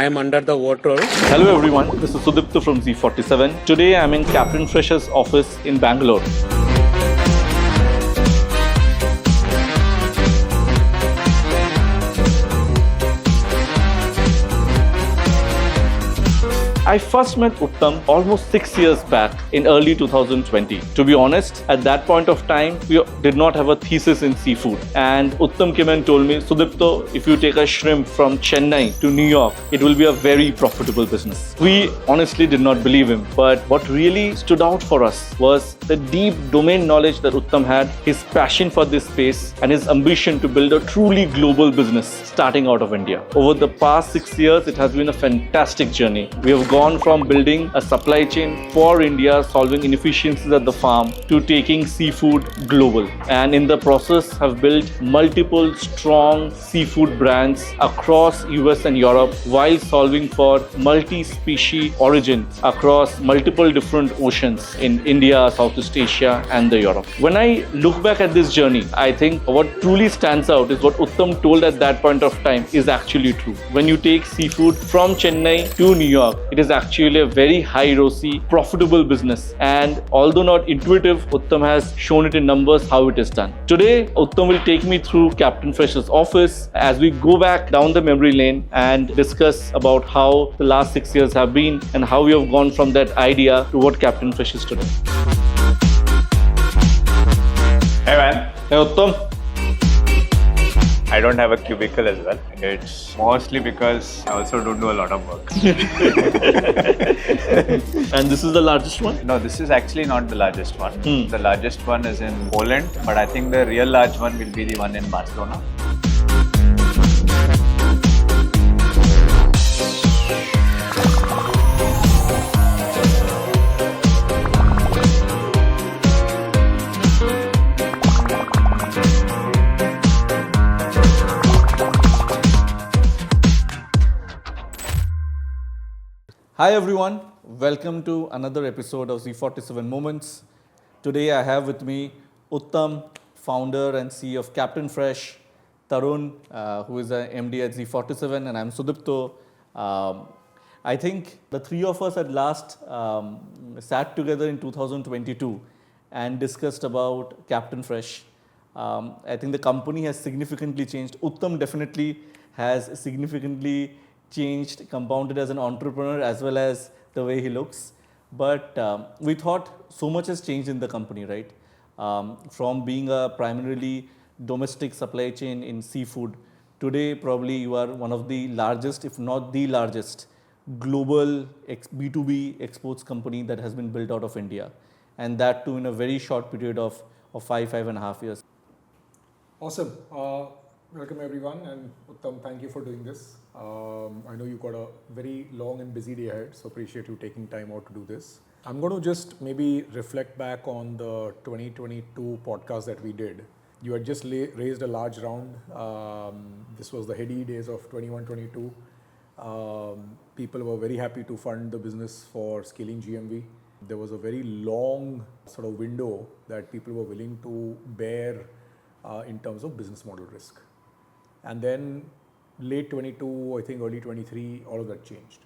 I am under the water. Hello everyone, this is Sudipto from Z47. Today I'm in Captain Fresh's office in Bangalore. I first met Utham almost 6 years back in early 2020. To be honest, at that point of time, we did not have a thesis in seafood. And Utham came and told me, Sudipto, if you take a shrimp from Chennai to New York, it will be a very profitable business. We honestly did not believe him. But what really stood out for us was the deep domain knowledge that Utham had, his passion for this space, and his ambition to build a truly global business starting out of India. Over the past 6 years, it has been a fantastic journey. We have gone from building a supply chain for India, solving inefficiencies at the farm, to taking seafood global. And in the process, have built multiple strong seafood brands across US and Europe while solving for multi-species origin across multiple different oceans in India, Southeast Asia, and the Europe. When I look back at this journey, I think what truly stands out is what Utham told at that point of time is actually true. When you take seafood from Chennai to New York, it is actually a very high ROCE, profitable business. And although not intuitive, Utham has shown it in numbers how it is done. Today, Utham will take me through Captain Fresh's office as we go back down the memory lane and discuss about how the last 6 years have been and how we have gone from that idea to what Captain Fresh is today. Hey man, Hey Utham. I don't have a cubicle as well. It's mostly because I also don't do a lot of work. And this is the largest one? No, this is actually not the largest one. The largest one is in Poland, but I think the real large one will be the one in Barcelona. Hi everyone, welcome to another episode of Z47 Moments. Today I have with me Utham, founder and CEO of Captain Fresh, Tarun, who is an MD at Z47, and I'm Sudipto. I think the three of us at last sat together in 2022 and discussed about Captain Fresh. I think the company has significantly changed. Utham definitely has significantly changed, compounded as an entrepreneur as well as the way he looks. But we thought so much has changed in the company, right? From being a primarily domestic supply chain in seafood, today probably you are one of the largest, if not the largest, global B2B exports company that has been built out of India. And that too in a very short period of 5.5 years. Awesome. Welcome everyone, and Utham, thank you for doing this. I know you've got a very long and busy day ahead, so appreciate you taking time out to do this. I'm going to just maybe reflect back on the 2022 podcast that we did. You had just raised a large round. This was the heady days of 21-22. People were very happy to fund the business for scaling GMV. There was a very long sort of window that people were willing to bear in terms of business model risk. And then late 22, I think early 23, all of that changed.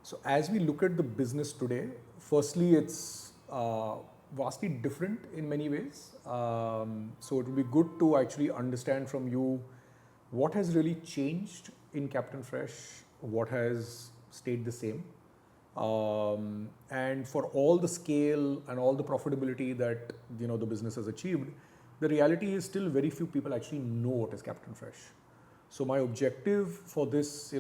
So as we look at the business today, firstly, it's vastly different in many ways. So it would be good to actually understand from you what has really changed in Captain Fresh, what has stayed the same. And for all the scale and all the profitability that the business has achieved, the reality is still very few people actually know what is Captain Fresh. So my objective for this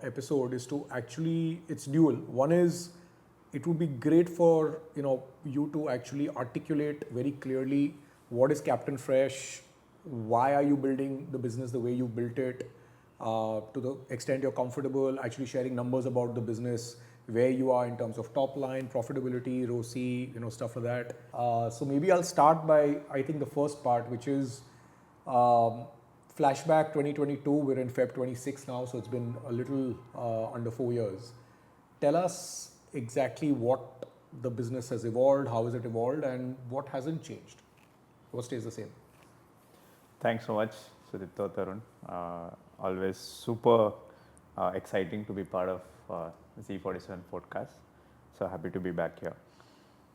episode is to actually, it's dual. One is, it would be great for you to actually articulate very clearly what is Captain Fresh, why are you building the business the way you built it, to the extent you're comfortable actually sharing numbers about the business, where you are in terms of top line, profitability, ROCE, stuff like that. So maybe I'll start by, I think the first part, which is flashback 2022, we're in Feb 26 now, so it's been a little under 4 years. Tell us exactly what the business has evolved, how has it evolved, and what hasn't changed? What stays the same? Thanks so much, Sudipto, Tarun. Always super Exciting to be part of Z47 podcast. So happy to be back here.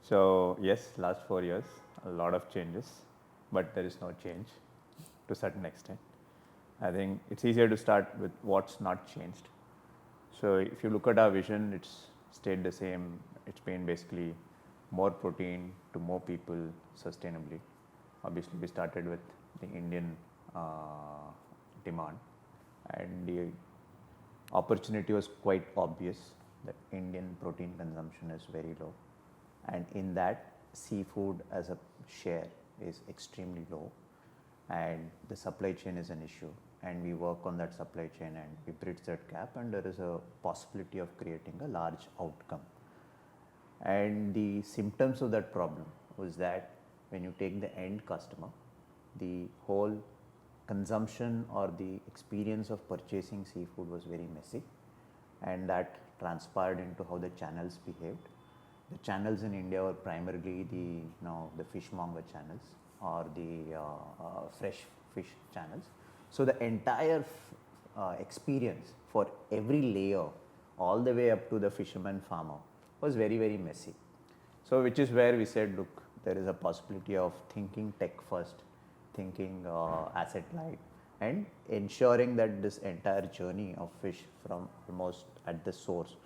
So yes, last 4 years, a lot of changes, but there is no change to a certain extent. I think it's easier to start with what's not changed. So if you look at our vision, it's stayed the same. It's been basically more protein to more people sustainably. Obviously, we started with the Indian demand, and the opportunity was quite obvious that Indian protein consumption is very low, and in that seafood as a share is extremely low, and the supply chain is an issue, and we work on that supply chain and we bridge that gap, and there is a possibility of creating a large outcome. And the symptoms of that problem was that when you take the end customer, the whole consumption or the experience of purchasing seafood was very messy, and that transpired into how the channels behaved. The channels in India were primarily the fishmonger channels or the fresh fish channels. So the entire experience for every layer, all the way up to the fisherman farmer, was very, very messy. So which is where we said, look, there is a possibility of thinking tech first, thinking asset light, and ensuring that this entire journey of fish from almost at the source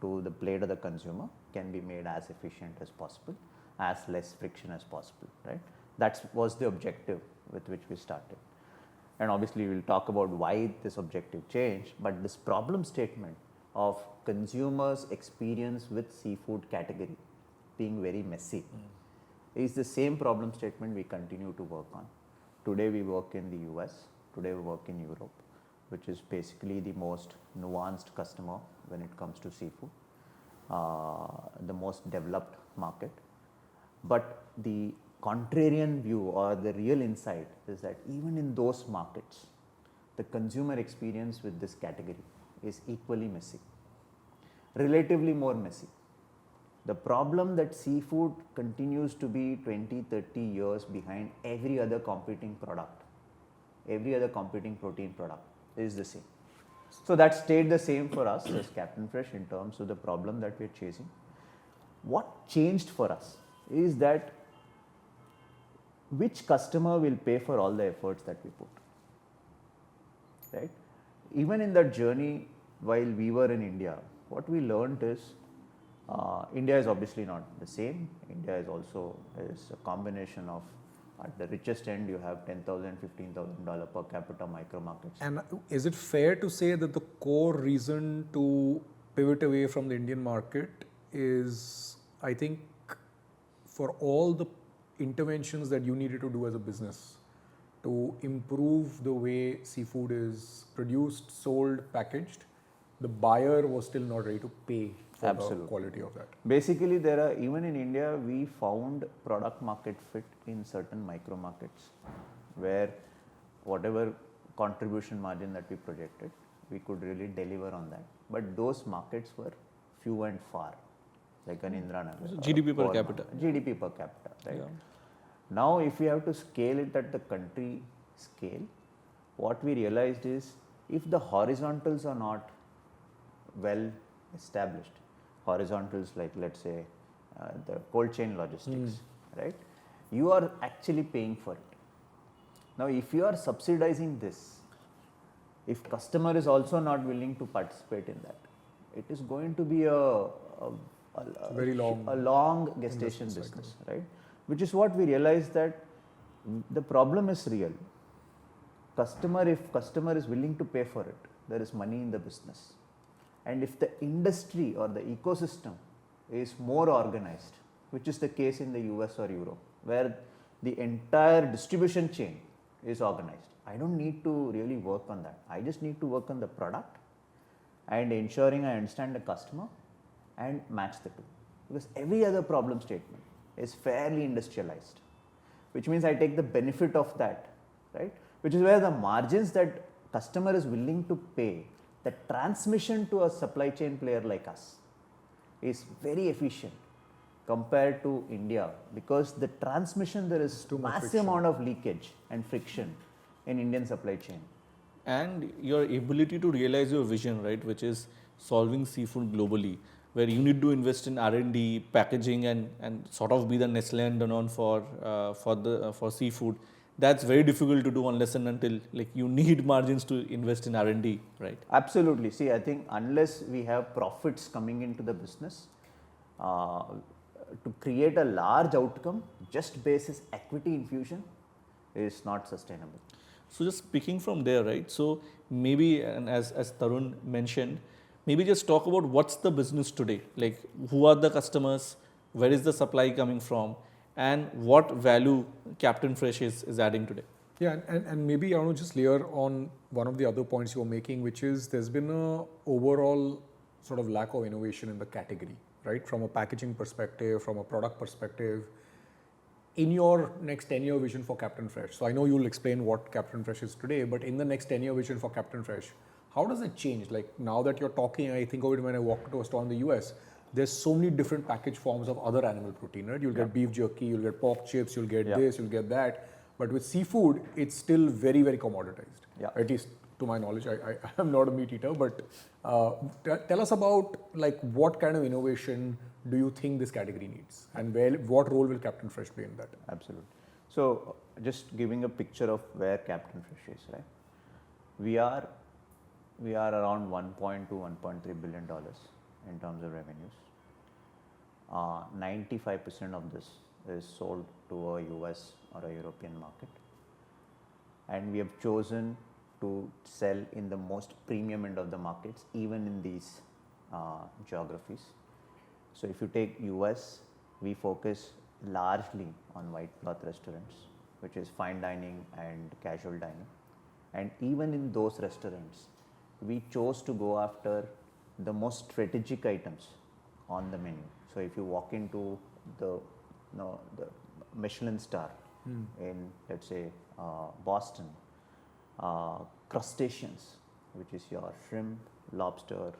to the plate of the consumer can be made as efficient as possible, as less friction as possible, right? That was the objective with which we started. And obviously we'll talk about why this objective changed, but this problem statement of consumers' experience with seafood category being very messy is the same problem statement we continue to work on. Today we work in the US, today we work in Europe, which is basically the most nuanced customer when it comes to seafood, the most developed market. But the contrarian view or the real insight is that even in those markets, the consumer experience with this category is equally messy, relatively more messy. The problem that seafood continues to be 20, 30 years behind every other competing product, every other competing protein product is the same. So that stayed the same for us as Captain Fresh in terms of the problem that we're chasing. What changed for us is that which customer will pay for all the efforts that we put, right? Even in that journey, while we were in India, what we learned is India is obviously not the same. India is also a combination of, at the richest end, you have $10,000, $15,000 per capita micro markets. And is it fair to say that the core reason to pivot away from the Indian market is, I think, for all the interventions that you needed to do as a business to improve the way seafood is produced, sold, packaged, the buyer was still not ready to pay for Absolutely. the quality of that. Basically, there are, even in India, we found product market fit in certain micro markets where whatever contribution margin that we projected, we could really deliver on that. But those markets were few and far, like an Indranagar. GDP per capita. GDP per capita, right? Yeah. Now, if we have to scale it at the country scale, what we realized is if the horizontals are not well established, horizontals like, let's say, the cold chain logistics, right? You are actually paying for it. Now, if you are subsidizing this, if customer is also not willing to participate in that, it is going to be a very long gestation business, right? Which is what we realized, that the problem is real. If customer is willing to pay for it, there is money in the business. And if the industry or the ecosystem is more organized, which is the case in the US or Europe, where the entire distribution chain is organized, I don't need to really work on that. I just need to work on the product and ensuring I understand the customer and match the two. Because every other problem statement is fairly industrialized, which means I take the benefit of that, right? Which is where the margins that customer is willing to pay, the transmission to a supply chain player like us is very efficient compared to India, because the transmission, there is massive amount of leakage and friction in Indian supply chain. and your ability to realize your vision, right, which is solving seafood globally, where you need to invest in R&D, packaging, and sort of be the Nestle and Danone for seafood. That's very difficult to do unless and until like you need margins to invest in R&D, right? Absolutely. See, I think unless we have profits coming into the business, uh, to create a large outcome just basis equity infusion is not sustainable. So just picking from there, right? So maybe, and as Tarun mentioned, maybe just talk about what's the business today. Like, who are the customers? Where is the supply coming from? And what value Captain Fresh is adding today? Yeah, and maybe I want to just layer on one of the other points you were making, which is there's been a overall sort of lack of innovation in the category, right? From a packaging perspective, from a product perspective. In your next 10-year vision for Captain Fresh, so I know you'll explain what Captain Fresh is today, but in the next 10-year vision for Captain Fresh, how does it change? Like now that you're talking, I think of it when I walk to a store in the US, there's so many different package forms of other animal protein, right? You'll get beef jerky, you'll get pork chips, you'll get this, you'll get that. But with seafood, it's still very, very commoditized. Yeah. At least to my knowledge, I am not a meat eater, but tell us about like what kind of innovation do you think this category needs, and what role will Captain Fresh play in that? Absolutely. So, just giving a picture of where Captain Fresh is, right? We are around 1.2, 1.3 billion dollars in terms of revenues. 95% of this is sold to a US or a European market, and we have chosen to sell in the most premium end of the markets, even in these geographies. So if you take US, we focus largely on white cloth restaurants, which is fine dining and casual dining. And even in those restaurants, we chose to go after the most strategic items on the menu. So if you walk into the Michelin star in, let's say, Boston, crustaceans, which is your shrimp, lobster,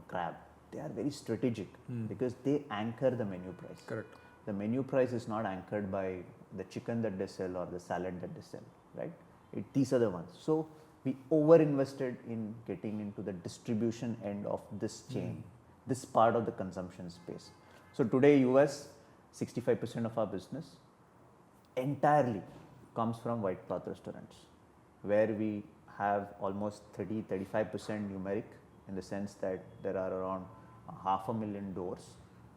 crab, they are very strategic because they anchor the menu price. Correct. The menu price is not anchored by the chicken that they sell or the salad that they sell, right? These are the ones. So we over invested in getting into the distribution end of this chain, this part of the consumption space. So today US, 65% of our business entirely comes from white cloth restaurants, where we have almost 30-35% numeric, in the sense that there are around 500,000 doors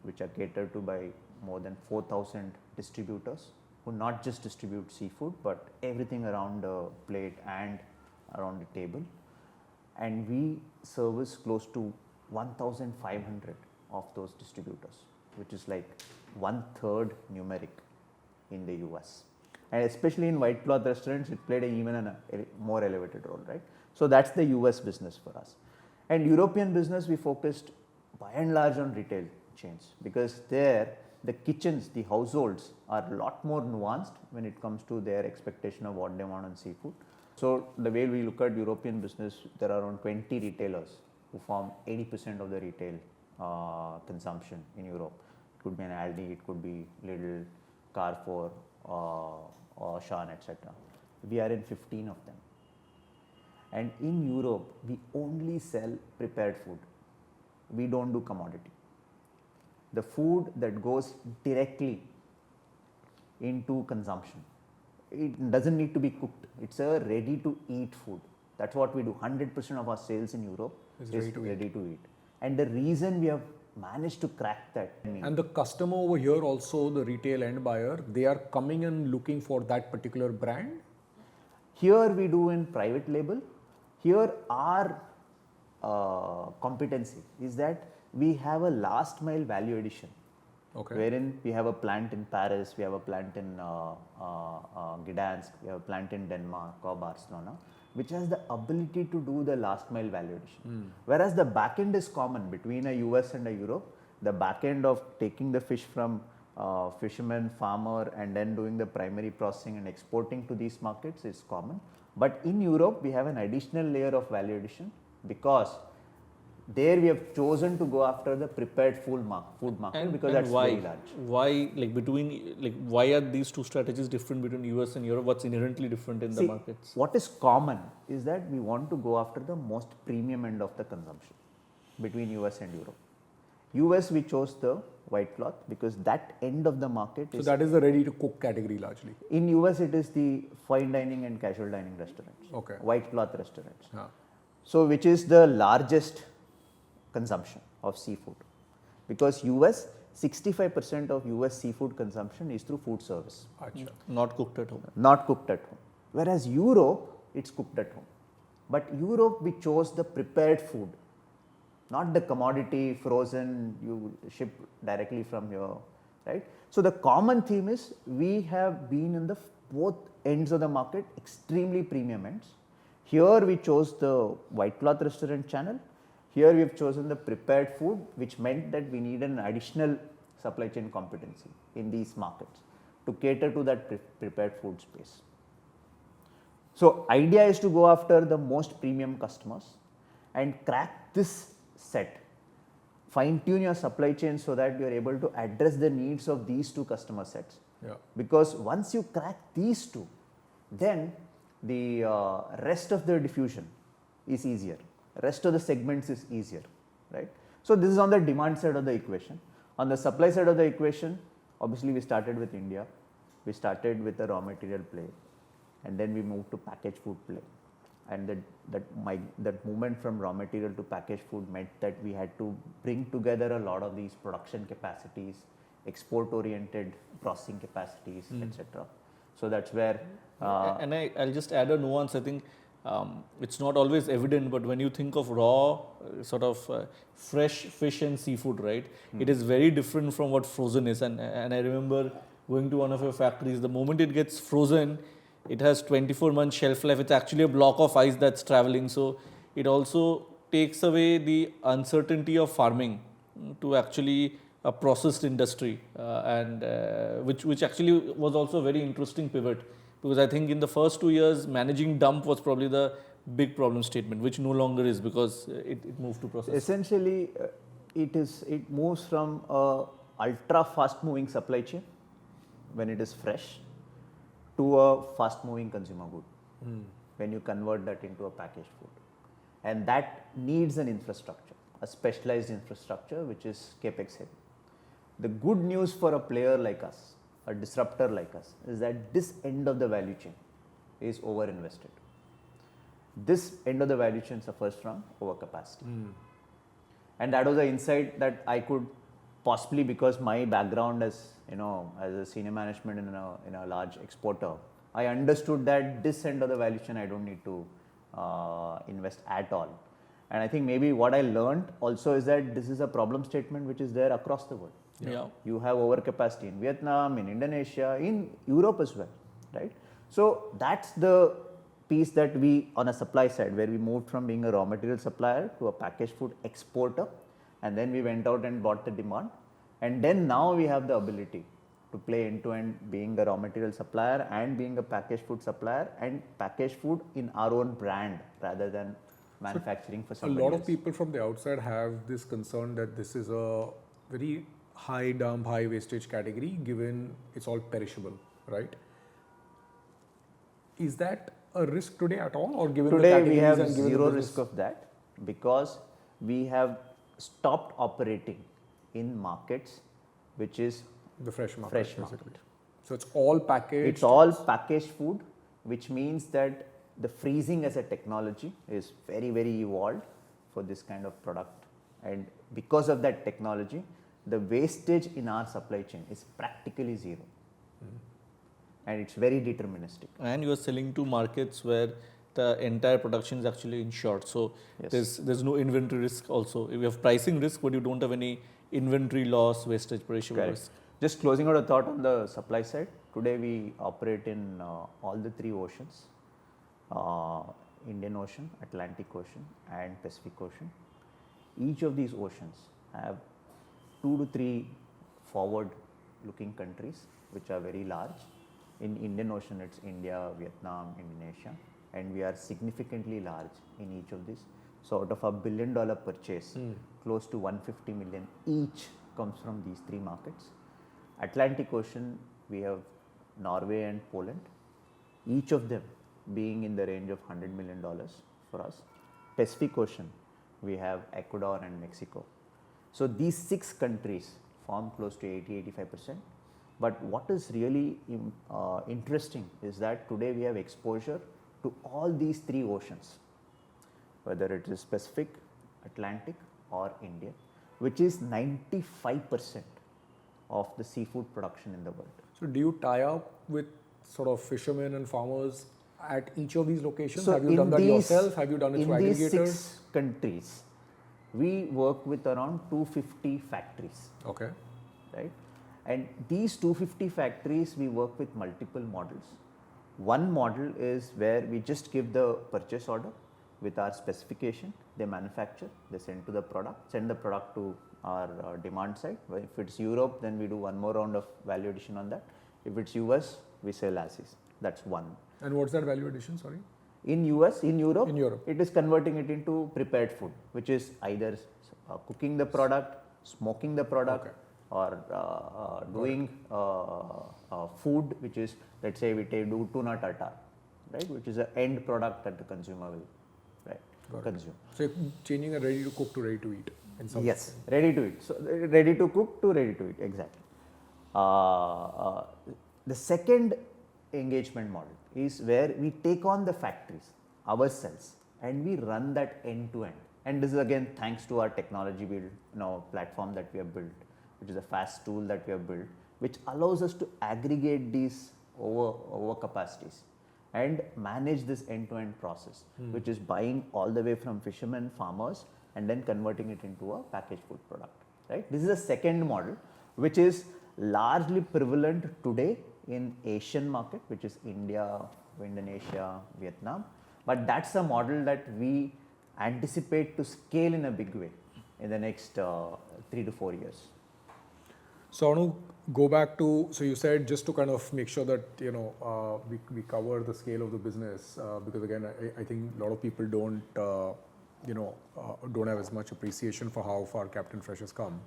which are catered to by more than 4,000 distributors who not just distribute seafood but everything around the plate and around the table. And we service close to 1,500 of those distributors, which is like 1/3 numeric in the US. And especially in white cloth restaurants, it played even a more elevated role, right? So that's the US business for us. And European business, we focused by and large on retail chains, because there the kitchens, the households are a lot more nuanced when it comes to their expectation of what they want on seafood. So the way we look at European business, there are around 20 retailers who form 80% of the retail consumption in Europe. It could be an Aldi, it could be Lidl, Carrefour, or Auchan, etc. We are in 15 of them. And in Europe, we only sell prepared food. We don't do commodity. The food that goes directly into consumption, it doesn't need to be cooked. It's a ready to eat food. That's what we do. 100% of our sales in Europe is ready to eat. And the reason we have managed to crack that. And the customer over here also, the retail end buyer, they are coming and looking for that particular brand? Here we do in private label. Here our competency is that we have a last mile value addition, wherein we have a plant in Paris, we have a plant in Gdansk, we have a plant in Denmark or Barcelona, which has the ability to do the last mile value addition. Whereas the back end is common between a US and a Europe. The back end of taking the fish from fisherman, farmer, and then doing the primary processing and exporting to these markets is common. But in Europe, we have an additional layer of value addition, because There we have chosen to go after the prepared food market because that's why? very large. Why, why are these two strategies different between US and Europe? What's inherently different in the markets? What is common is that we want to go after the most premium end of the consumption between US and Europe. US we chose the white cloth because that end of the market So that is the ready to cook category largely. in US it is the fine dining and casual dining restaurants. Okay. White cloth restaurants. Yeah. So which is the largest consumption of seafood, because US 65% of US seafood consumption is through food service, Acha. Not cooked at home. not cooked at home. Whereas Europe, it's cooked at home. But Europe, we chose the prepared food, not the commodity frozen you ship directly from here, right? So the common theme is we have been in the both ends of the market, extremely premium ends. Here we chose the white cloth restaurant channel. Here we have chosen the prepared food, which meant that we need an additional supply chain competency in these markets to cater to that prepared food space. So idea is to go after the most premium customers and crack this set, fine tune your supply chain so that you are able to address the needs of these two customer sets. Yeah. Because once you crack these two, then the rest of the diffusion is easier. Rest of the segments is easier, right? So this is on the demand side of the equation. On the supply side of the equation, obviously we started with India. We started with the raw material play, and then we moved to packaged food play. And that movement from raw material to packaged food meant that we had to bring together a lot of these production capacities, export-oriented processing capacities, etc. So that's where. And I'll just add a nuance. I think it's not always evident, but when you think of raw, sort of fresh fish and seafood, right? It is very different from what frozen is. And I remember going to one of your factories. The moment it gets frozen, it has 24-month shelf life. It's actually a block of ice that's traveling. So it also takes away the uncertainty of farming to actually a processed industry, and which actually was also a very interesting pivot, because I think in the first 2 years managing dump was probably the big problem statement, which no longer is because it moved to process. Essentially, it moves from a ultra fast moving supply chain when it is fresh to a fast moving consumer good when you convert that into a packaged food, and that needs an infrastructure, a specialized infrastructure which is capex heavy. The good news for a player like us, a disruptor like us, is that this end of the value chain is over invested. This end of the value chain suffers from overcapacity. And that was the insight that I could possibly, because my background as as a senior management in a large exporter, I understood that this end of the value chain I don't need to invest at all. And I think maybe what I learned also is that this is a problem statement which is there across the world. Yeah. You have overcapacity in Vietnam, in Indonesia, in Europe as well, right? So that's the piece that we, on a supply side, where we moved from being a raw material supplier to a packaged food exporter, and then we went out and bought the demand, and then now we have the ability to play end to end, being a raw material supplier and being a packaged food supplier, and packaged food in our own brand rather than manufacturing for somebody else. A lot of people from the outside have this concern that this is a very high dump, high wastage category, given it's all perishable, right? Is that a risk today at all, or given today the we have and given zero the risk of that, because we have stopped operating in markets which is the fresh market, fresh basically. market. So it's all packaged. It's all packaged food, which means that the freezing as a technology is very, very evolved for this kind of product, and because of that technology, the wastage in our supply chain is practically zero. And it's very deterministic. And you are selling to markets where the entire production is actually insured. So Yes. there's no inventory risk also. You have pricing risk, but you don't have any inventory loss, wastage, perishable Correct. risk. Just closing out a thought on the supply side. Today we operate in all the three oceans, Indian Ocean, Atlantic Ocean and Pacific Ocean. Each of these oceans have 2 to 3 forward looking countries which are very large. In Indian Ocean it's India, Vietnam, Indonesia, and we are significantly large in each of these. So out of $1 billion purchase, close to 150 million each comes from these three markets. Atlantic Ocean, we have Norway and Poland, each of them being in the range of $100 million for us. Pacific Ocean, we have Ecuador and Mexico. So these 6 countries form close to 80-85%. But what is really interesting is that today we have exposure to all these 3 oceans, whether it is Pacific, Atlantic or India, which is 95% of the seafood production in the world. So do you tie up with sort of fishermen and farmers at each of these locations? So have you done that yourself? Have you done it through in these aggregators? 6 countries, we work with around 250 factories. Okay. Right? And these 250 factories, we work with multiple models. One model is where we just give the purchase order with our specification, they manufacture, they send the product to our demand side. If it's Europe, then we do one more round of value addition on that. If it's US, we sell as is. That's one. And what's that value addition, sorry? In US, in Europe, Europe, it is converting it into prepared food, which is either cooking the product, smoking the product, okay, or doing food, which is, let's say we do tuna tartar, right, which is an end product that the consumer will consume. So you're changing a ready to cook to ready to eat in some Yes, sense. ready to eat. So ready to cook to ready to eat, exactly. The second engagement model is where we take on the factories ourselves and we run that end to end. And this is again thanks to our technology platform that we have built, which is a fast tool that we have built, which allows us to aggregate these over capacities and manage this end to end process, which is buying all the way from fishermen, farmers, and then converting it into a packaged food product. Right? This is a second model, which is largely prevalent today in Asian market, which is India, Indonesia, Vietnam. But that's a model that we anticipate to scale in a big way in the next 3 to 4 years. So I want to go back to, so you said just to kind of make sure that, we cover the scale of the business, because again, I think a lot of people don't have as much appreciation for how far Captain Fresh has come.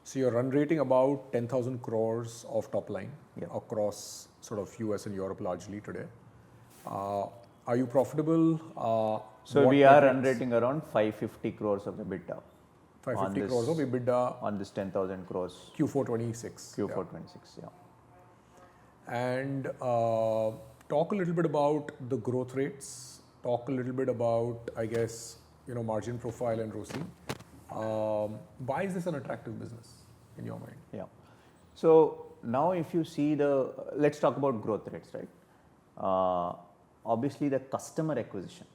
So you're run rating about 10,000 crores of top line across sort of US and Europe largely today. Are you profitable? So we are run rating around 550 crores of EBITDA. 550 crores of EBITDA on this 10,000 crores. Q4 26. Q4 26, yeah. And talk a little bit about the growth rates. Talk a little bit about, I guess, margin profile and ROCE. Why is this an attractive business in your mind? Yeah. So now if you see let's talk about growth rates, right? Obviously the customer acquisition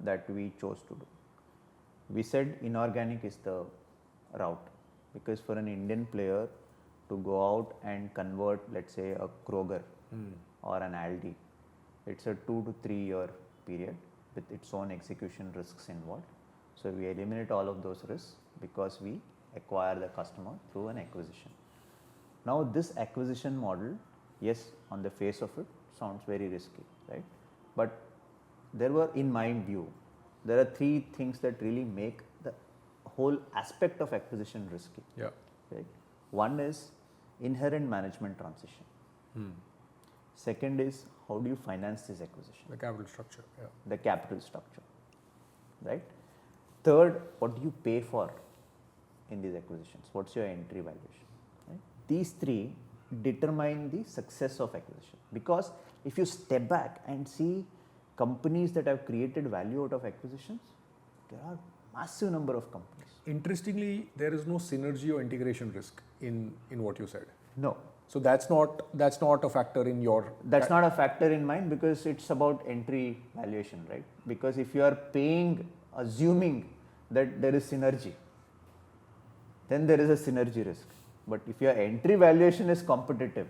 that we chose to do. We said inorganic is the route, because for an Indian player to go out and convert, let's say, a Kroger or an Aldi, it's a 2 to 3 year period with its own execution risks involved. So we eliminate all of those risks because we acquire the customer through an acquisition. Now this acquisition model, yes, on the face of it sounds very risky, right? But in my view, there are 3 things that really make the whole aspect of acquisition risky. Yeah. Right? One is inherent management transition. Second is how do you finance this acquisition? The capital structure. Yeah. The capital structure. Right? Third, what do you pay for in these acquisitions? What's your entry valuation? Right? These 3 determine the success of acquisition, because if you step back and see companies that have created value out of acquisitions, there are massive number of companies. Interestingly, there is no synergy or integration risk in what you said. No. So that's not a factor in your. That's not a factor in mine, because it's about entry valuation, right? Because if you are paying, assuming that there is synergy, then there is a synergy risk. But if your entry valuation is competitive,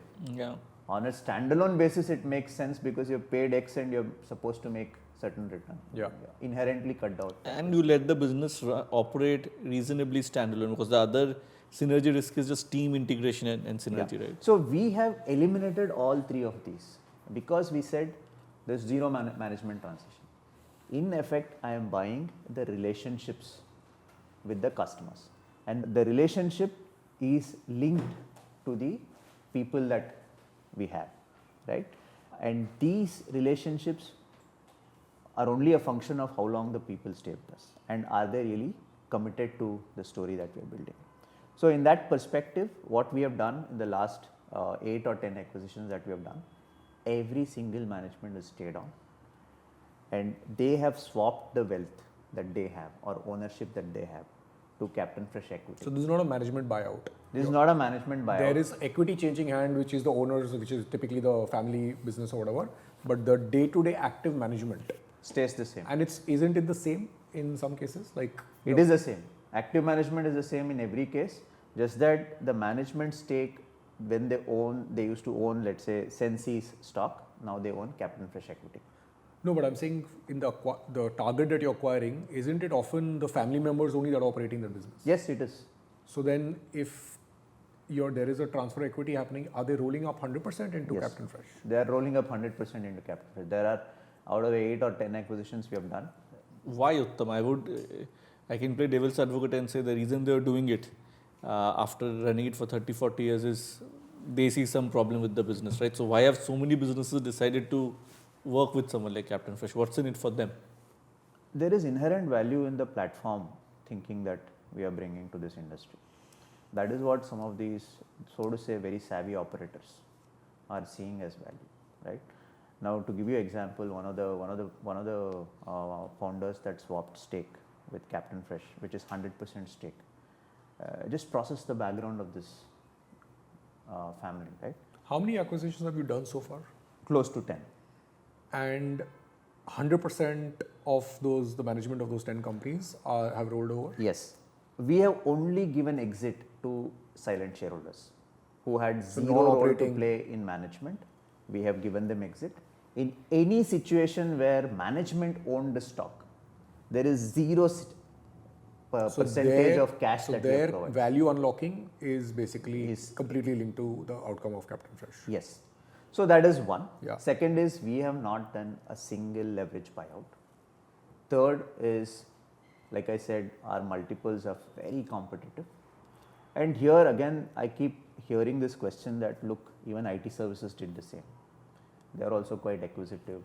on a standalone basis, it makes sense because you're paid X and you're supposed to make certain return. Yeah. Inherently cut out. And you let the business operate reasonably standalone, because the other synergy risk is just team integration and synergy, right? So we have eliminated all 3 of these because we said there's zero management transition. In effect, I am buying the relationships with the customers, and the relationship is linked to the people that we have, right? And these relationships are only a function of how long the people stay with us and are they really committed to the story that we are building. So in that perspective, what we have done in the last 8 or 10 acquisitions that we have done, every single management has stayed on and they have swapped the wealth that they have or ownership that they have to Captain Fresh equity. So this is not a management buyout. This is not a management buyout. There is equity changing hand, which is the owners, which is typically the family business or whatever. But the day-to-day active management stays the same. And isn't it the same in some cases? Like it is the same. Active management is the same in every case. Just that the management stake, when they used to own, let's say, Sensi's stock. Now they own Captain Fresh equity. No, but I'm saying in the target that you're acquiring, isn't it often the family members only that are operating the business? Yes, it is. So then if there is a transfer equity happening, are they rolling up 100% into Yes. Captain Fresh? They are rolling up 100% into Captain Fresh. There are, out of the 8 or 10 acquisitions we have done. Why, Utham? I can play devil's advocate and say the reason they are doing it after running it for 30-40 years is they see some problem with the business, right? So why have so many businesses decided to work with someone like Captain Fresh? What's in it for them? There is inherent value in the platform thinking that we are bringing to this industry. That is what some of these, so to say, very savvy operators are seeing as value, right? Now, to give you an example, one of the founders that swapped stake with Captain Fresh, which is 100% stake, just process the background of this family, right? How many acquisitions have you done so far? Close to 10. And 100% of those, the management of those 10 companies have rolled over? Yes. We have only given exit to silent shareholders who had zero role to play in management. We have given them exit. In any situation where management owned the stock, there is zero percentage of cash that we have their provided. value unlocking is basically completely linked to the outcome of Captain Fresh. Yes. So that is one. Yeah. Second is we have not done a single leverage buyout. Third is, like I said, our multiples are very competitive. And here again, I keep hearing this question that look, even IT services did the same. They are also quite acquisitive.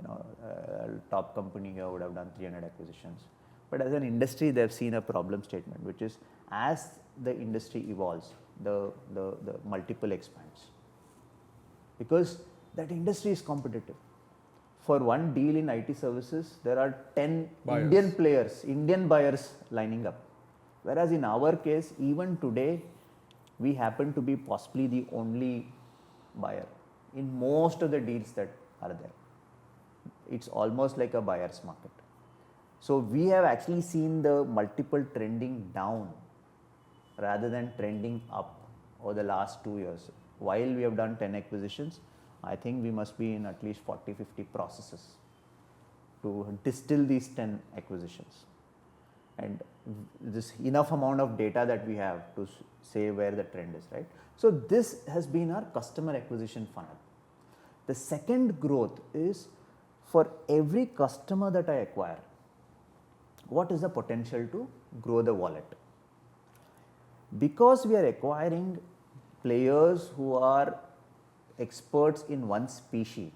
A top company here would have done 300 acquisitions. But as an industry, they have seen a problem statement, which is as the industry evolves, the multiple expands. Because that industry is competitive. For one deal in IT services, there are 10 buyers. Indian buyers lining up. Whereas in our case, even today, we happen to be possibly the only buyer in most of the deals that are there. It's almost like a buyer's market. So we have actually seen the multiple trending down rather than trending up over the last 2 years. While we have done 10 acquisitions, I think we must be in at least 40-50 processes to distill these 10 acquisitions. And this enough amount of data that we have to say where the trend is, right? So this has been our customer acquisition funnel. The second growth is for every customer that I acquire, what is the potential to grow the wallet? Because we are acquiring players who are experts in one species,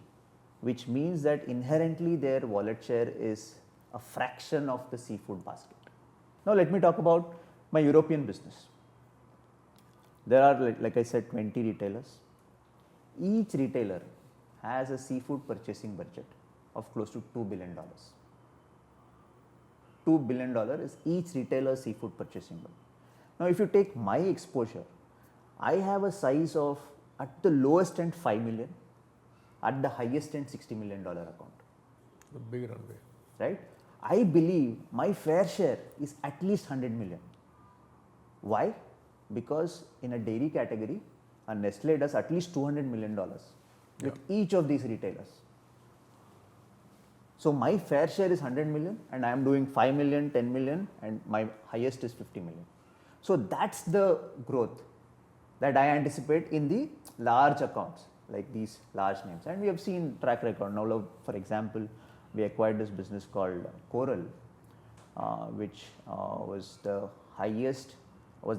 which means that inherently their wallet share is a fraction of the seafood basket. Now let me talk about my European business. There are, like I said, 20 retailers. Each retailer has a seafood purchasing budget of close to $2 billion. $2 billion is each retailer's seafood purchasing budget. Now if you take my exposure, I have a size of at the lowest end 5 million, at the highest end $60 million account. The big runway. Right? I believe my fair share is at least 100 million. Why? Because in a dairy category, a Nestle does at least $200 million with each of these retailers. So my fair share is 100 million and I am doing 5 million, 10 million and my highest is 50 million. So that's the growth that I anticipate in the large accounts like these large names. And we have seen track record. Now, for example, we acquired this business called Coral, which was the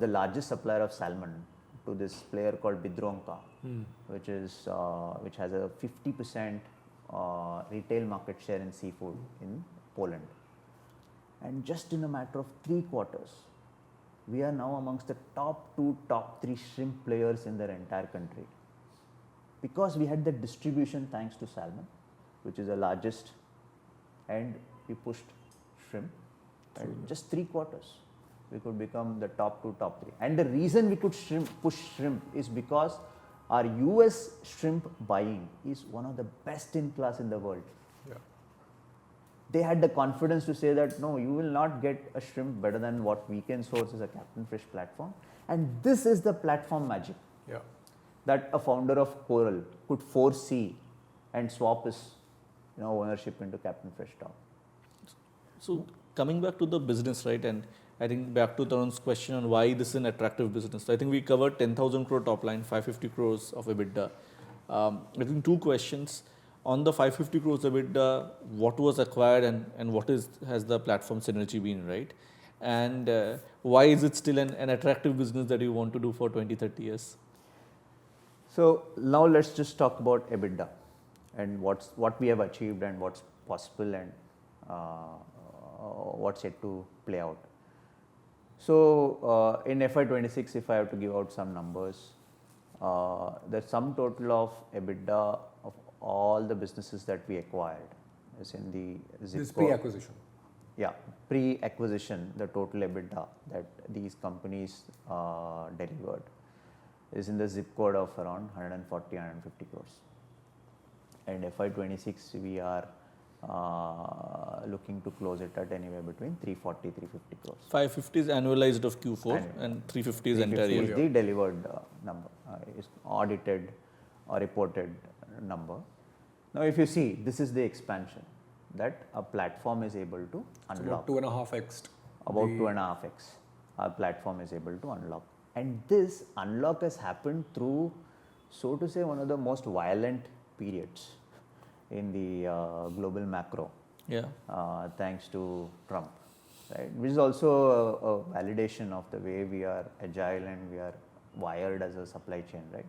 largest supplier of salmon to this player called Bidronka, which has a 50% retail market share in seafood in Poland. And just in a matter of 3 quarters, we are now amongst the top 2, top 3 shrimp players in their entire country. Because we had the distribution thanks to salmon, which is the largest, and we pushed shrimp. And just 3 quarters, we could become the top 2, top 3. And the reason we could push shrimp is because our US shrimp buying is one of the best in class in the world. Yeah. They had the confidence to say that no, you will not get a shrimp better than what we can source as a Captain Fish platform. And this is the platform magic. Yeah. That a founder of Coral could foresee and swap his ownership into Captain Fish stock. So coming back to the business, right, and I think back to Tarun's question on why this is an attractive business. So I think we covered 10,000 crore top line, 550 crores of EBITDA. I think 2 questions. On the 550 crores EBITDA, what was acquired and what has the platform synergy been, right? And why is it still an attractive business that you want to do for 20, 30 years? So now let's just talk about EBITDA and what we have achieved and what's possible and what's yet to play out. So in FY26, if I have to give out some numbers, the sum total of EBITDA of all the businesses that we acquired is in the zip This code. pre-acquisition. Yeah, pre-acquisition, the total EBITDA that these companies delivered is in the zip code of around 140, 150 crores. And FY26, we are looking to close it at anywhere between 340, 350 crores. 550 is annualized of Q4 and 350 is entire year. 350 is the delivered number, is audited or reported number. Now, if you see, this is the expansion that a platform is able to unlock. About 2.5x. About 2.5x our platform is able to unlock. And this unlock has happened through, so to say, one of the most violent periods in the global macro. Yeah. Thanks to Trump, right? Which is also a validation of the way we are agile and we are wired as a supply chain, right?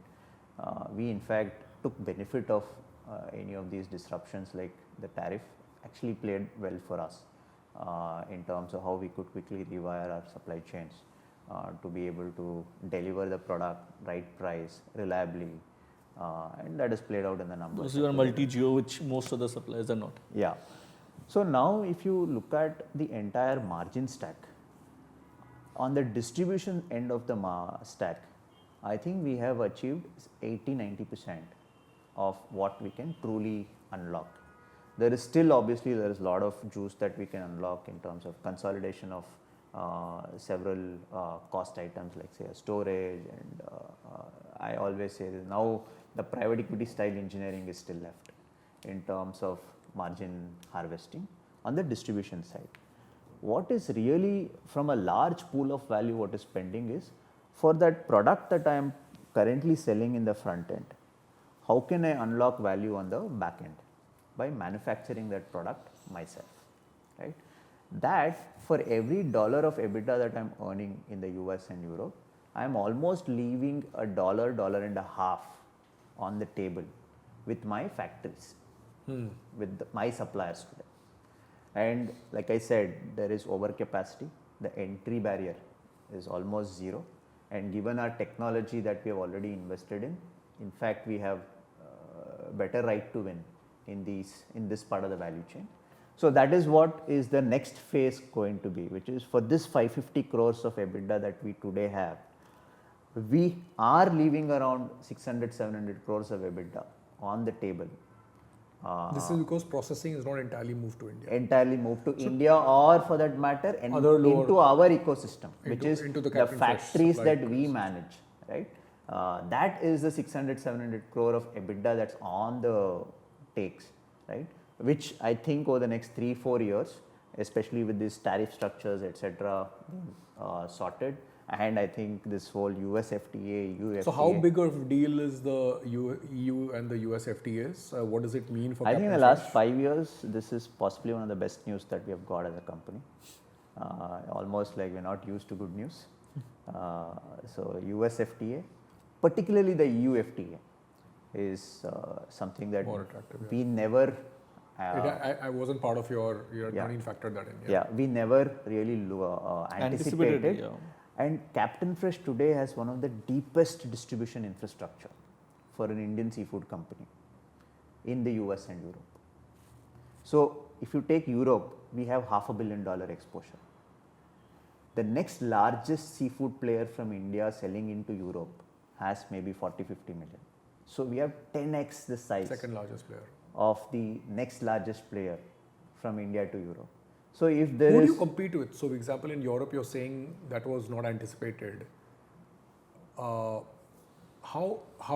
We in fact took benefit of any of these disruptions, like the tariff actually played well for us in terms of how we could quickly rewire our supply chains to be able to deliver the product right price, reliably, and that has played out in the numbers. Those are multi-geo, which most other suppliers are not. Yeah. So now if you look at the entire margin stack, on the distribution end of the stack, I think we have achieved 80-90% of what we can truly unlock. There is still, obviously, there is a lot of juice that we can unlock in terms of consolidation of several cost items, like say storage, and I always say that now the private equity style engineering is still left in terms of margin harvesting on the distribution side. What is really from a large pool of value, what is pending is for that product that I am currently selling in the front end, how can I unlock value on the back end by manufacturing that product myself, right? That for every dollar of EBITDA that I am earning in the US and Europe, I am almost leaving a dollar, dollar and a half on the table with my factories, with my suppliers today. And like I said, there is overcapacity. The entry barrier is almost zero. And given our technology that we have already invested in fact, we have better right to win in this part of the value chain. So that is what is the next phase going to be, which is for this 550 crores of EBITDA that we today have, we are leaving around 600, 700 crores of EBITDA on the table. This is because processing is not entirely moved to India. Entirely moved to India, or for that matter, into our ecosystem, which is into the the Captain Fish factories supply that we manage, right? That is the 600, 700 crore of EBITDA that's on the takes, right? Which I think over the next 3-4 years, especially with these tariff structures, etc., sorted. And I think this whole US FTA, EU FTA. So how big of a deal is the EU and the US FTAs? What does it mean for I think in the Captain last 5 years, this is possibly one of the best news that we have got as a company. Almost like we're not used to good news. So US FTA, particularly the EU FTA, is something that More attractive, we never. I wasn't part of your Yeah. money factored that in. Yeah, we never really anticipated. yeah. And Captain Fresh today has one of the deepest distribution infrastructure for an Indian seafood company in the US and Europe. So if you take Europe, we have $500 million exposure. The next largest seafood player from India selling into Europe has maybe 40-50 million. So we have 10x the size Second largest player. of the next largest player from India to Europe. So if there Who is do you compete with? So, for example, in Europe, you're saying that was not anticipated. How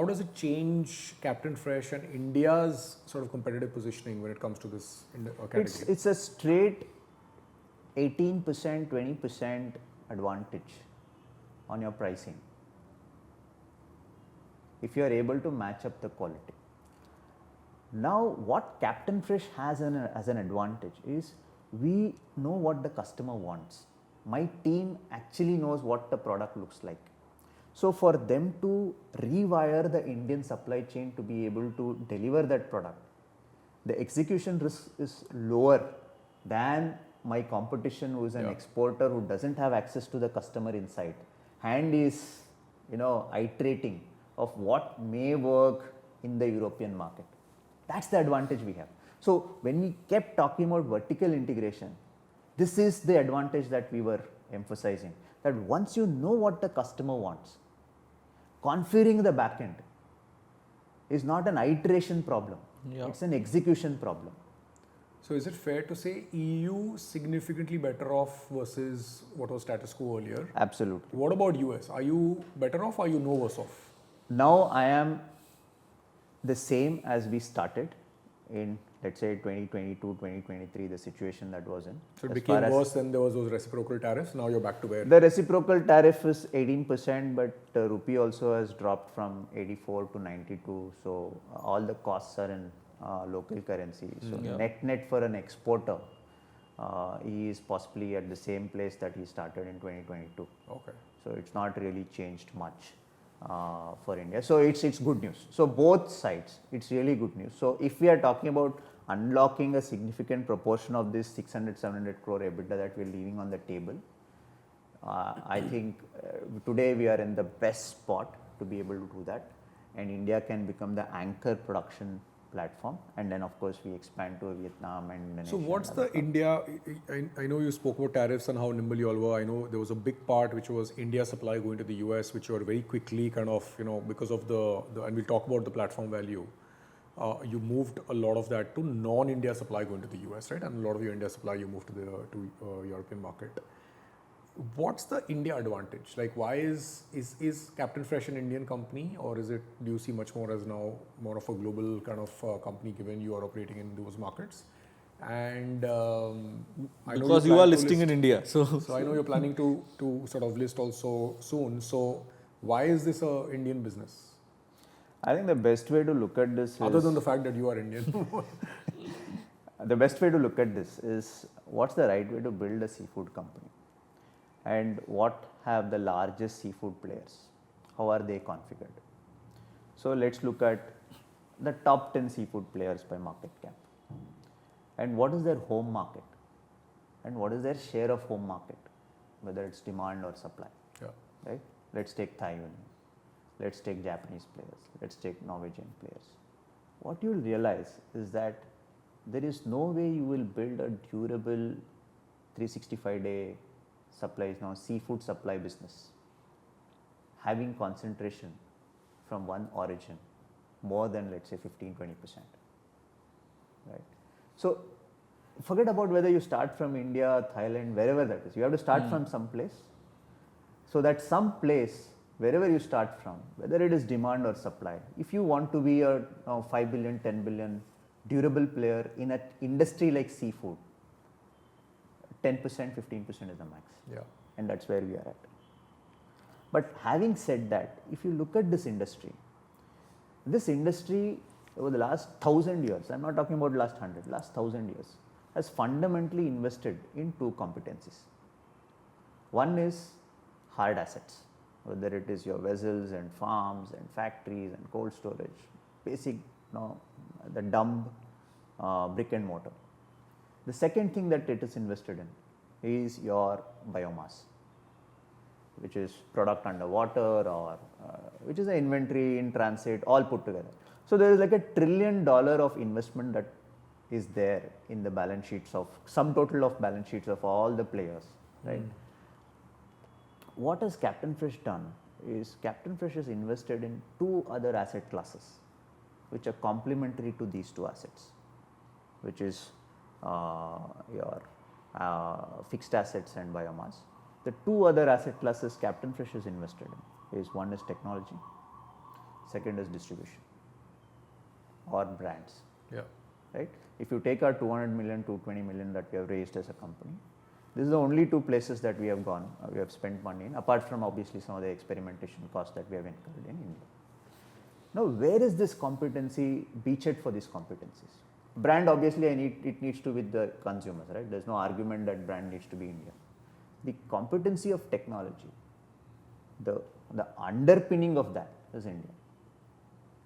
does it change Captain Fresh and India's sort of competitive positioning when it comes to this category? it's a straight 18%, 20% advantage on your pricing if you are able to match up the quality. Now, what Captain Fresh has as an advantage is we know what the customer wants. My team actually knows what the product looks like. So, for them to rewire the Indian supply chain to be able to deliver that product, the execution risk is lower than my competition who is an exporter who doesn't have access to the customer insight and is, iterating of what may work in the European market. That's the advantage we have. So when we kept talking about vertical integration, this is the advantage that we were emphasizing, that once you know what the customer wants, configuring the backend is not an iteration problem. Yeah. It's an execution problem. So, is it fair to say EU significantly better off versus what was status quo earlier? Absolutely. What about US? Are you better off or are you no worse off? Now I am the same as we started in, let's say, 2022, 2023, the situation that was in. So, it As became far as worse than there was those reciprocal tariffs. Now you're back to where? the reciprocal tariff is 18%, but rupee also has dropped from 84 to 92. So all the costs are in local currency. So net for an exporter, he is possibly at the same place that he started in 2022. Okay. So it's not really changed much for India. So it's good news. So both sides, it's really good news. So if we are talking about unlocking a significant proportion of this 600-700 crore EBITDA that we're leaving on the table, I think today we are in the best spot to be able to do that, and India can become the anchor production platform, and then of course we expand to Vietnam and Indonesia. So what's the India, I know you spoke about tariffs and how nimble you all were. I know there was a big part which was India supply going to the US, which you were very quickly kind of, because of the and we'll talk about the platform value. You moved a lot of that to non-India supply going to the US, right? And a lot of your India supply you moved to the European market. What's the India advantage? Like, why is Captain Fresh an Indian company, or is it, do you see much more as now more of a global kind of company given you are operating in those markets? And I know Because you are listing in India, so I know you're planning to sort of list also soon. So why is this a Indian business? I think the best way to look at this Other is, than the fact that you are Indian. the best way to look at this is what's the right way to build a seafood company, and what have the largest seafood players, how are they configured. So let's look at the top 10 seafood players by market cap, and what is their home market, and what is their share of home market, whether it's demand or supply. Yeah. Right? Let's take Taiwan, let's take Japanese players, let's take Norwegian players. What you'll realize is that there is no way you will build a durable 365-day supplies now seafood supply business having concentration from one origin more than, let's say, 15-20%. Right? So forget about whether you start from India, Thailand, wherever that is. You have to start from some place, so that some place, wherever you start from, whether it is demand or supply, if you want to be a 5 billion, 10 billion durable player in an industry like seafood, 10%, 15% is the max. Yeah. and that's where we are at. But having said that, if you look at this industry over the last 1,000 years, I'm not talking about last 100, last 1,000 years, has fundamentally invested in two competencies. One is hard assets, whether it is your vessels and farms and factories and cold storage, basic, the dumb brick and mortar. The second thing that it is invested in is your biomass, which is product underwater or which is an inventory in transit, all put together. So there is like $1 trillion of investment that is there in the balance sheets of sum total of balance sheets of all the players, right? What has Captain Fresh done is Captain Fresh has invested in two other asset classes which are complementary to these two assets, which is your fixed assets and biomass. The two other asset classes Captain Fresh has invested in is one is technology, second is distribution or brands. Yeah. Right? If you take our 200 million, 220 million that we have raised as a company, this is the only two places that we have gone, we have spent money in, apart from obviously some of the experimentation costs that we have incurred in India. Now, where is this competency beachhead for these competencies? Brand obviously it needs to be with the consumers, right? There's no argument that brand needs to be India. The competency of technology, the underpinning of that is India.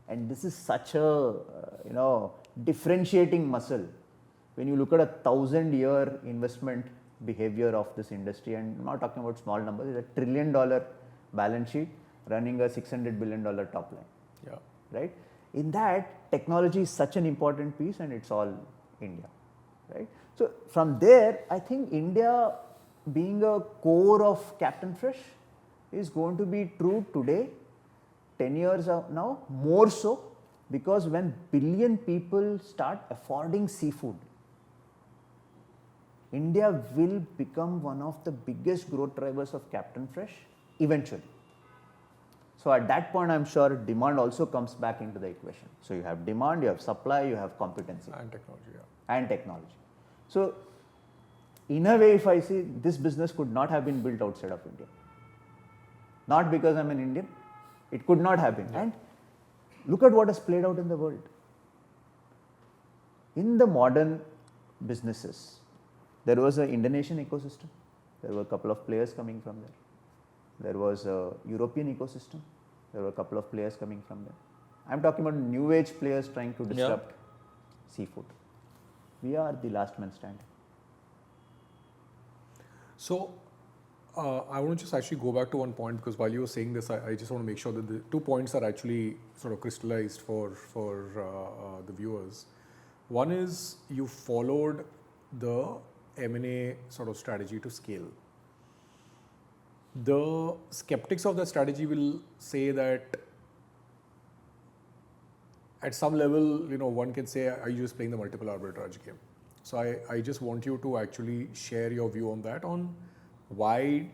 And this is such a differentiating muscle. When you look at 1,000-year investment behavior of this industry, and I'm not talking about small numbers, it's $1 trillion balance sheet running a $600 billion top line. Yeah. Right? In that, technology is such an important piece, and it's all India. Right? So from there, I think India being a core of Captain Fresh is going to be true today, 10 years now, more so, because when billion people start affording seafood, India will become one of the biggest growth drivers of Captain Fresh eventually. So at that point, I'm sure demand also comes back into the equation. So you have demand, you have supply, you have competency. And technology, yeah. And technology. So in a way, if I see, this business could not have been built outside of India. Not because I'm an Indian, it could not have been. Yeah. And look at what has played out in the world. In the modern businesses, there was an Indonesian ecosystem. There were a couple of players coming from there. There was a European ecosystem. There were a couple of players coming from there. I'm talking about new age players trying to disrupt seafood. We are the last man standing. So, I want to just actually go back to one point, because while you were saying this, I just want to make sure that the 2 points are actually sort of crystallized for the viewers. One is you followed the M&A sort of strategy to scale. The skeptics of that strategy will say that at some level, one can say, are you just playing the multiple arbitrage game? So I just want you to actually share your view on that, on why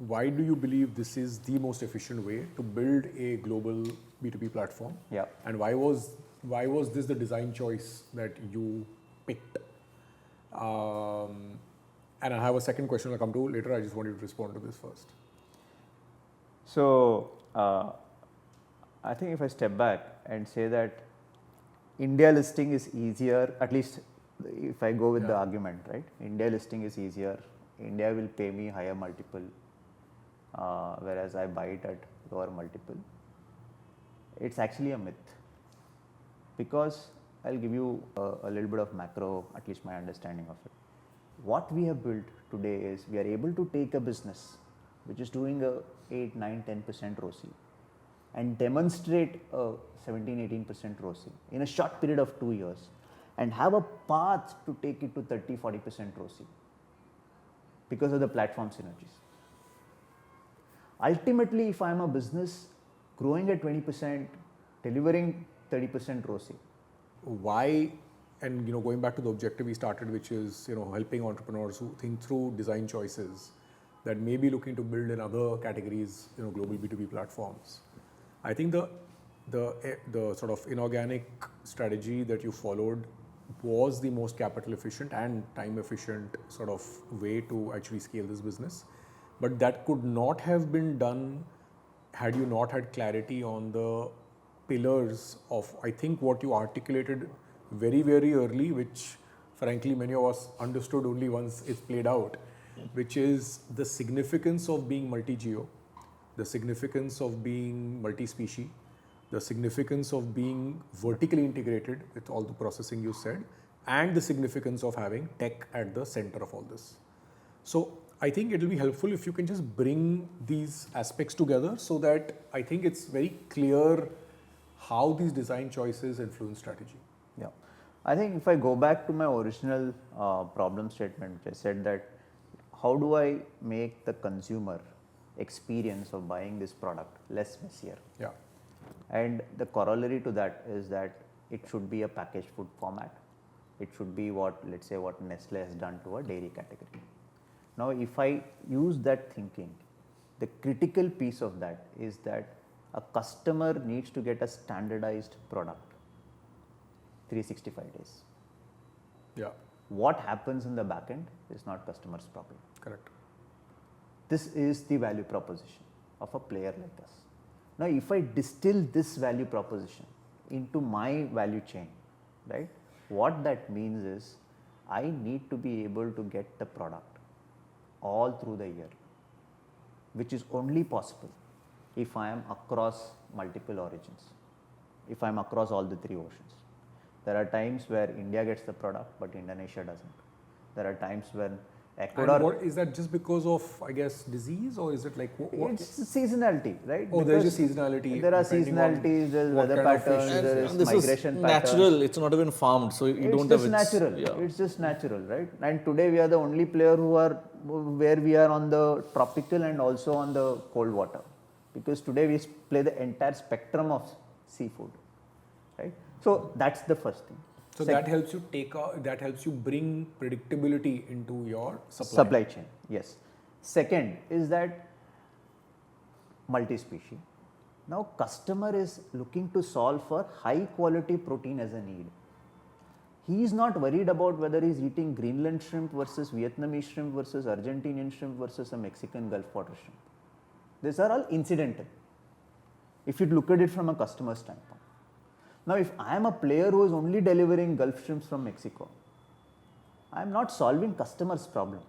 do you believe this is the most efficient way to build a global B2B platform? Yeah. And why was this the design choice that you picked? And I have a second question I'll come to later. I just want you to respond to this first. So, I think if I step back and say that India listing is easier, at least if I go with the argument, right? India listing is easier. India will pay me higher multiple, whereas I buy it at lower multiple. It's actually a myth, because I'll give you a little bit of macro, at least my understanding of it. What we have built today is we are able to take a business which is doing a 8, 9, 10% ROCE and demonstrate a 17, 18% ROCE in a short period of 2 years, and have a path to take it to 30, 40% ROCE because of the platform synergies. Ultimately, if I'm a business growing at 20%, delivering 30% ROCE, why? And going back to the objective we started, which is helping entrepreneurs who think through design choices that may be looking to build in other categories, global B2B platforms. I think the sort of inorganic strategy that you followed was the most capital efficient and time efficient sort of way to actually scale this business, but that could not have been done had you not had clarity on the pillars of, I think, what you articulated very, very early, which frankly many of us understood only once it's played out, which is the significance of being multi-geo, the significance of being multi-species, the significance of being vertically integrated with all the processing you said, and the significance of having tech at the center of all this. So I think it will be helpful if you can just bring these aspects together so that I think it's very clear how these design choices influence strategy. Yeah, I think if I go back to my original problem statement, which I said that how do I make the consumer experience of buying this product less messier? Yeah. And the corollary to that is that it should be a packaged food format. It should be what, let's say, what Nestle has done to a dairy category. Now, if I use that thinking, the critical piece of that is that a customer needs to get a standardized product 365 days. Yeah. What happens in the back end is not customer's problem. Correct. This is the value proposition of a player like us. Now, if I distill this value proposition into my value chain, right, what that means is I need to be able to get the product all through the year, which is only possible if I am across multiple origins, if I am across all the three oceans. There are times where India gets the product, but Indonesia doesn't. There are times when Ecuador. And what, is that just because of, I guess, disease, or is it like what? It's seasonality, right? Oh, there's just seasonality. There are depending on seasonalities, there's what weather kind of fish. patterns, there is this migration is patterns. natural. It's not even farmed, so you It's don't just have natural. Yeah. It's just natural, right? And today we are the only player where we are on the tropical and also on the cold water, because today we play the entire spectrum of seafood, right? So that's the first thing. So that helps you that helps you bring predictability into your supply chain. Yes. Second is that multi-species. Now customer is looking to solve for high quality protein as a need. He is not worried about whether he is eating Greenland shrimp versus Vietnamese shrimp versus Argentinian shrimp versus a Mexican Gulf water shrimp. These are all incidental if you look at it from a customer standpoint. Now, if I am a player who is only delivering Gulf shrimps from Mexico, I am not solving customer's problem.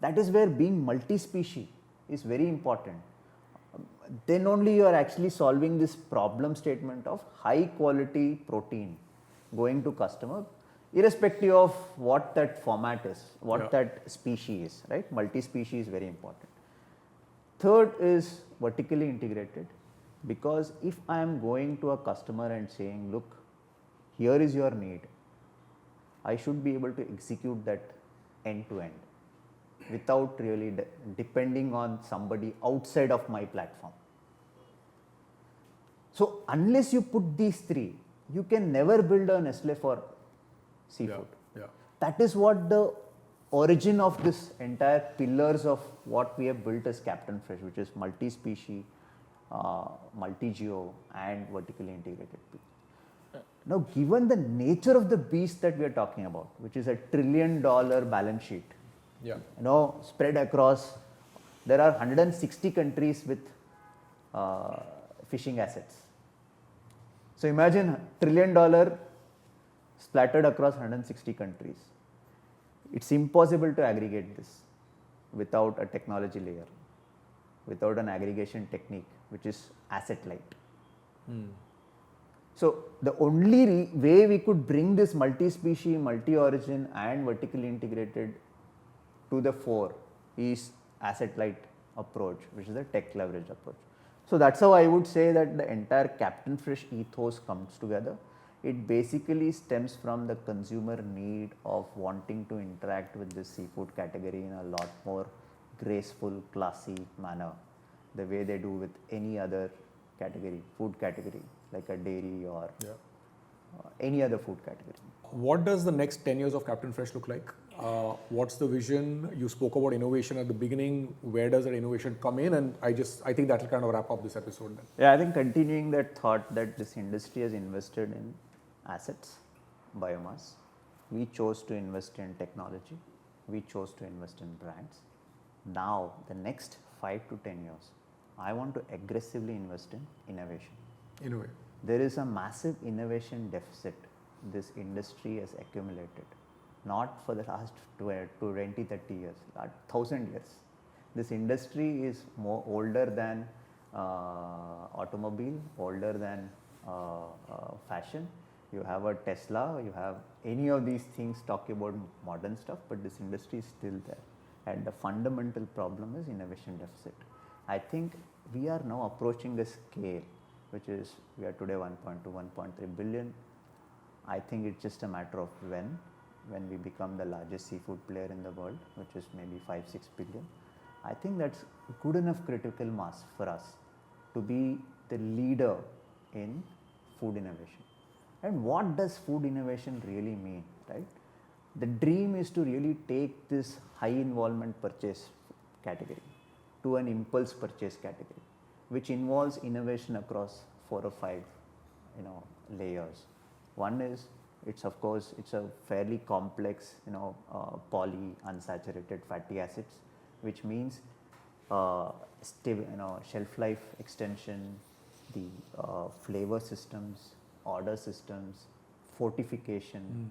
That is where being multi-species is very important. Then only you are actually solving this problem statement of high quality protein going to customer, irrespective of what that format is, what that species is, right? Multi-species is very important. Third is vertically integrated. Because if I am going to a customer and saying, look, here is your need, I should be able to execute that end to end without really depending on somebody outside of my platform. So unless you put these three, you can never build a Nestle for seafood. Yeah. That is what the origin of this entire pillars of what we have built as Captain Fresh, which is multi-species, multi-geo and vertically integrated. Now, given the nature of the beast that we are talking about, which is a $1 trillion balance sheet, spread across, there are 160 countries with fishing assets. So imagine $1 trillion splattered across 160 countries. It's impossible to aggregate this without a technology layer, without an aggregation technique, which is asset light. So the only way we could bring this multi-species, multi-origin and vertically integrated to the fore is asset light approach, which is the tech leverage approach. So that's how I would say that the entire Captain Fresh ethos comes together. It basically stems from the consumer need of wanting to interact with this seafood category in a lot more graceful, classy manner, the way they do with any other category, food category, like a dairy or any other food category. What does the next 10 years of Captain Fresh look like? What's the vision? You spoke about innovation at the beginning. Where does that innovation come in? And I think that will kind of wrap up this episode then. Yeah, I think continuing that thought that this industry has invested in assets, biomass. We chose to invest in technology. We chose to invest in brands. Now, the next 5 to 10 years, I want to aggressively invest in innovation. In a way. There is a massive innovation deficit this industry has accumulated, not for the last 20, 30 years, 1000 years. This industry is more older than automobile, older than fashion. You have a Tesla, you have any of these things talking about modern stuff, but this industry is still there. And the fundamental problem is innovation deficit. I think we are now approaching a scale which is, we are today 1.2, 1.3 billion. I think it's just a matter of when we become the largest seafood player in the world, which is maybe 5, 6 billion. I think that's good enough critical mass for us to be the leader in food innovation. And what does food innovation really mean, right? The dream is to really take this high involvement purchase category to an impulse purchase category, which involves innovation across 4 or 5, layers. One is, it's of course, it's a fairly complex, poly unsaturated fatty acids, which means shelf life extension, the flavor systems, order systems, fortification.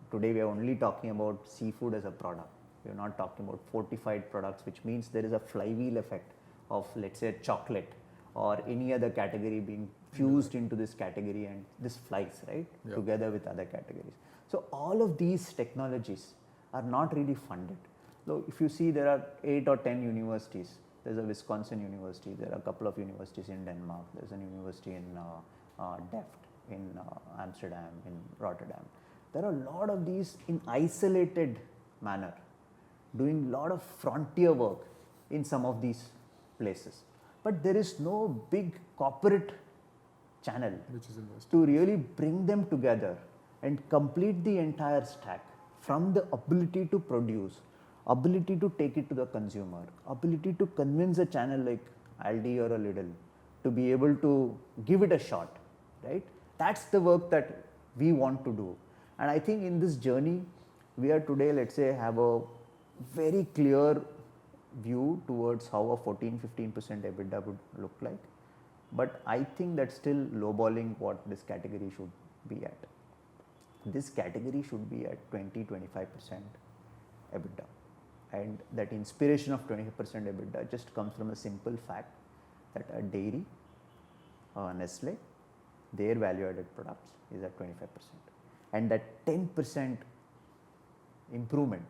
Today we are only talking about seafood as a product. We are not talking about fortified products, which means there is a flywheel effect of, let's say, chocolate or any other category being fused into this category, and this flies, right, together with other categories. So all of these technologies are not really funded. So if you see, there are 8 or 10 universities. There's a Wisconsin university, there are a couple of universities in Denmark, there's a university in Delft, in Amsterdam, in Rotterdam. There are a lot of these in isolated manner, doing a lot of frontier work in some of these places. But there is no big corporate channel to really bring them together and complete the entire stack, from the ability to produce, ability to take it to the consumer, ability to convince a channel like Aldi or a Lidl to be able to give it a shot, right? That's the work that we want to do. And I think in this journey, we are today, let's say, have a very clear view towards how a 14-15% EBITDA would look like. But I think that's still lowballing what this category should be at. This category should be at 20-25% EBITDA. And that inspiration of 20% EBITDA just comes from a simple fact that a dairy, Nestle, their value added products is at 25%. And that 10% improvement,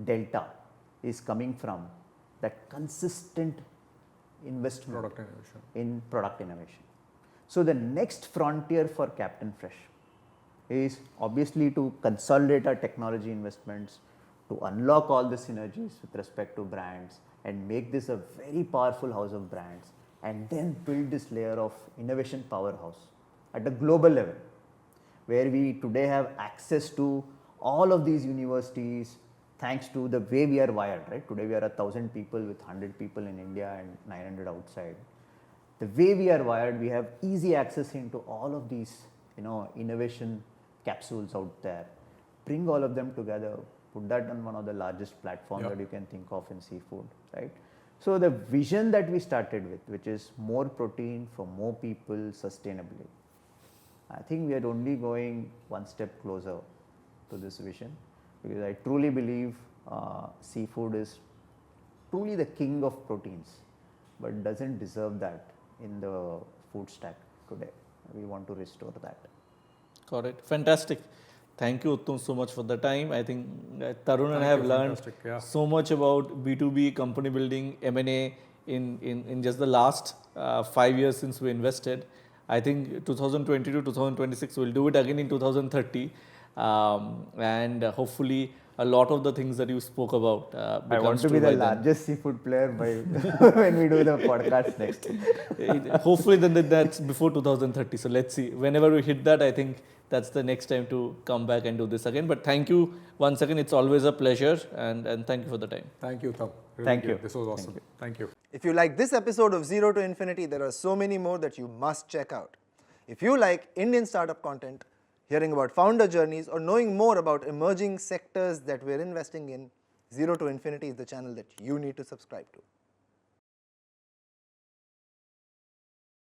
delta, is coming from that consistent investment in product innovation. So the next frontier for Captain Fresh is obviously to consolidate our technology investments, to unlock all the synergies with respect to brands and make this a very powerful house of brands, and then build this layer of innovation powerhouse at a global level, where we today have access to all of these universities thanks to the way we are wired, right? Today we are 1,000 people with 100 people in India and 900 outside. The way we are wired, we have easy access into all of these, innovation capsules out there. Bring all of them together, put that on one of the largest platforms that you can think of in seafood, right? So the vision that we started with, which is more protein for more people sustainably, I think we are only going one step closer to this vision, because I truly believe seafood is truly the king of proteins, but doesn't deserve that in the food stack today. We want to restore that. Got it. Fantastic. Thank you, Utham, so much for the time. I think Tarun and I have learned so much about B2B company building, M&A in just the last 5 years since we invested. I think 2020 to 2026, we'll do it again in 2030. And hopefully a lot of the things that you spoke about I want to be the largest seafood player by when we do the podcast next. Hopefully then that's before 2030. So let's see. Whenever we hit that, I think that's the next time to come back and do this again. But thank you once again. It's always a pleasure, and thank you for the time. Thank you, Utham. Thank you. This was awesome. Thank you. If you like this episode of Zero to Infinity, there are so many more that you must check out. If you like Indian startup content, hearing about founder journeys, or knowing more about emerging sectors that we're investing in, Zero to Infinity is the channel that you need to subscribe to.